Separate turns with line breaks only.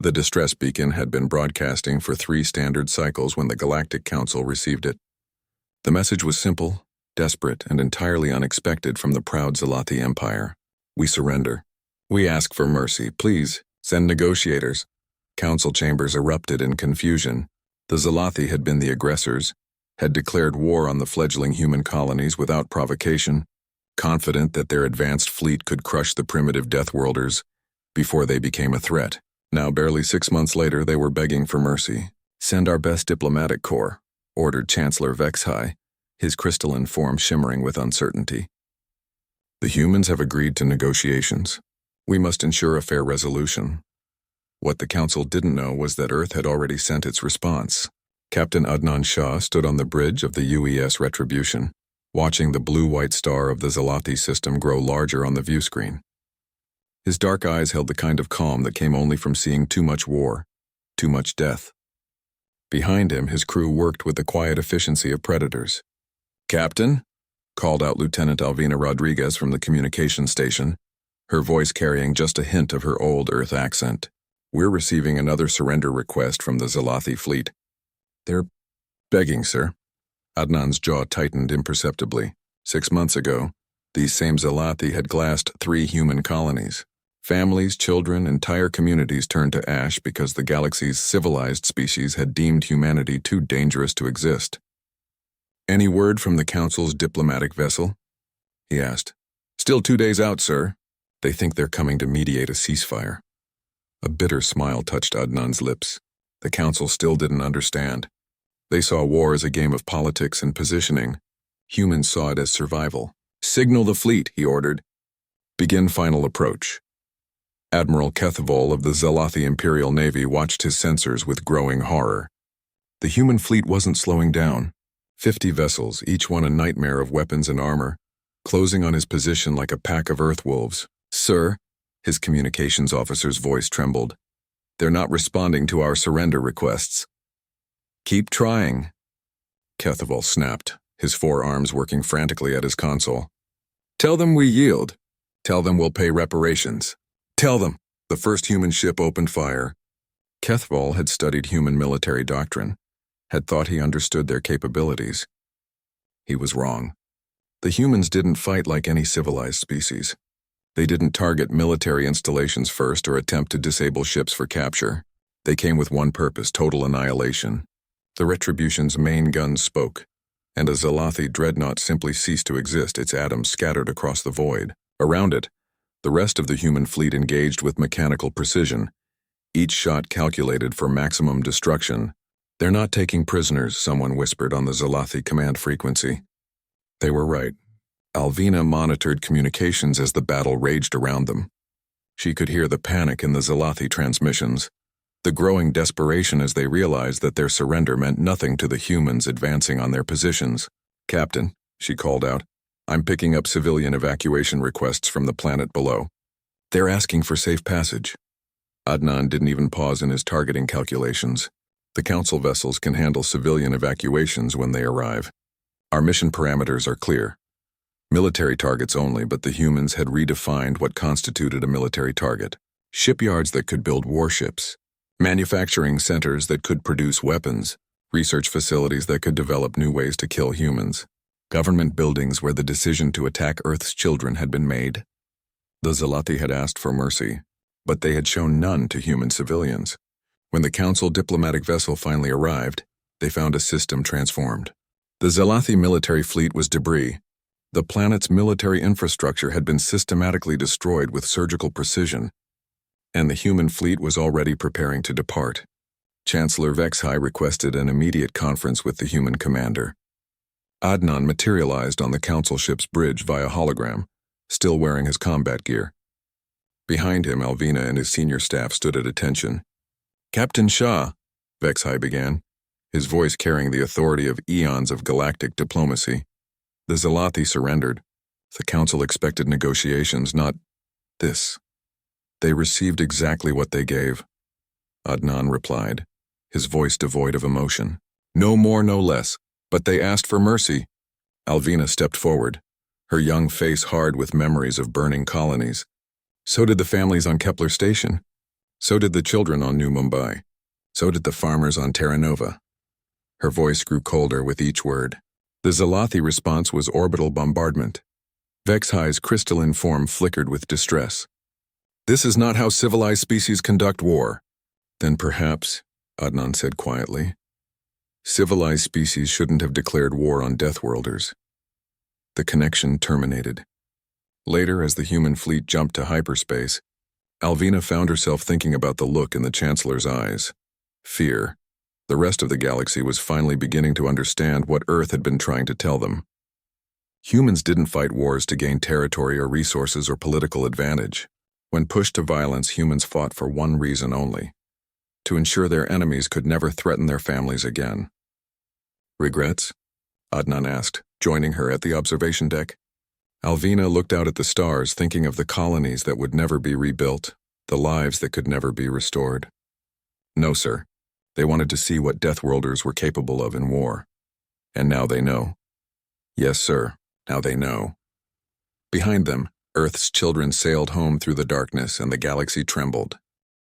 The distress beacon had been broadcasting for 3 standard cycles when the Galactic Council received it. The message was simple, desperate, and entirely unexpected from the proud Zalathi Empire. We surrender. We ask for mercy. Please, send negotiators. Council chambers erupted in confusion. The Zalathi had been the aggressors, had declared war on the fledgling human colonies without provocation, confident that their advanced fleet could crush the primitive Deathworlders before they became a threat. Now, barely 6 months later, they were begging for mercy. Send our best diplomatic corps, ordered Chancellor Vexhai, his crystalline form shimmering with uncertainty. The humans have agreed to negotiations. We must ensure a fair resolution. What the Council didn't know was that Earth had already sent its response. Captain Adnan Shah stood on the bridge of the UES Retribution, watching the blue-white star of the Zalathi system grow larger on the viewscreen. His dark eyes held the kind of calm that came only from seeing too much war, too much death. Behind him, his crew worked with the quiet efficiency of predators. "Captain," called out Lieutenant Alvina Rodriguez from the communication station, her voice carrying just a hint of her old Earth accent. "We're receiving another surrender request from the Zalathi fleet." "They're begging, sir." Adnan's jaw tightened imperceptibly. 6 months ago, these same Zalathi had glassed 3 human colonies. Families, children, entire communities turned to ash because the galaxy's civilized species had deemed humanity too dangerous to exist. "Any word from the Council's diplomatic vessel?" he asked. "Still 2 days out, sir. They think they're coming to mediate a ceasefire." A bitter smile touched Adnan's lips. The Council still didn't understand. They saw war as a game of politics and positioning. Humans saw it as survival. "Signal the fleet," he ordered. "Begin final approach." Admiral Kethvol of the Zalathi Imperial Navy watched his sensors with growing horror. The human fleet wasn't slowing down. 50 vessels, each one a nightmare of weapons and armor, closing on his position like a pack of earth wolves. "Sir," his communications officer's voice trembled. "They're not responding to our surrender requests." "Keep trying." Kethvol snapped, his forearms working frantically at his console. "Tell them we yield. Tell them we'll pay reparations. Tell them." The first human ship opened fire. Kethvol had studied human military doctrine, had thought he understood their capabilities. He was wrong. The humans didn't fight like any civilized species. They didn't target military installations first or attempt to disable ships for capture. They came with one purpose: total annihilation. The Retribution's main guns spoke, and a Zalathi dreadnought simply ceased to exist, its atoms scattered across the void. Around it, the rest of the human fleet engaged with mechanical precision, each shot calculated for maximum destruction. "They're not taking prisoners," someone whispered on the Zalathi command frequency. They were right. Alvina monitored communications as the battle raged around them. She could hear the panic in the Zalathi transmissions, the growing desperation as they realized that their surrender meant nothing to the humans advancing on their positions. "Captain," she called out, "I'm picking up civilian evacuation requests from the planet below. They're asking for safe passage." Adnan didn't even pause in his targeting calculations. The Council vessels can handle civilian evacuations when they arrive. Our mission parameters are clear. Military targets only, but the humans had redefined what constituted a military target. Shipyards that could build warships, manufacturing centers that could produce weapons, research facilities that could develop new ways to kill humans, government buildings where the decision to attack Earth's children had been made. The Zalathi had asked for mercy, but they had shown none to human civilians. When the Council diplomatic vessel finally arrived, they found a system transformed. The Zalathi military fleet was debris. The planet's military infrastructure had been systematically destroyed with surgical precision, and the human fleet was already preparing to depart. Chancellor Vexhai requested an immediate conference with the human commander. Adnan materialized on the Council ship's bridge via hologram, still wearing his combat gear. Behind him, Alvina and his senior staff stood at attention. "Captain Shah," Vexhai began, his voice carrying the authority of eons of galactic diplomacy. "The Zalathi surrendered. The Council expected negotiations, not this. They received exactly what they gave." Adnan replied, his voice devoid of emotion. "No more, no less. But they asked for mercy." Alvina stepped forward, her young face hard with memories of burning colonies. "So did the families on Kepler Station. So did the children on New Mumbai. So did the farmers on Terra Nova. Her voice grew colder with each word. The Zalathi response was orbital bombardment. Vexhi's crystalline form flickered with distress. This is not how civilized species conduct war. Then perhaps, Adnan said quietly, civilized species shouldn't have declared war on Deathworlders. The connection terminated. Later, as the human fleet jumped to hyperspace, Alvina found herself thinking about the look in the Chancellor's eyes. Fear. The rest of the galaxy was finally beginning to understand what Earth had been trying to tell them. Humans didn't fight wars to gain territory or resources or political advantage. When pushed to violence, humans fought for one reason only: to ensure their enemies could never threaten their families again. Regrets? Adnan asked, joining her at the observation deck. Alvina looked out at the stars, thinking of the colonies that would never be rebuilt, the lives that could never be restored. No, sir. They wanted to see what Deathworlders were capable of in war. And now they know. Yes, sir. Now they know. Behind them, Earth's children sailed home through the darkness, and the galaxy trembled.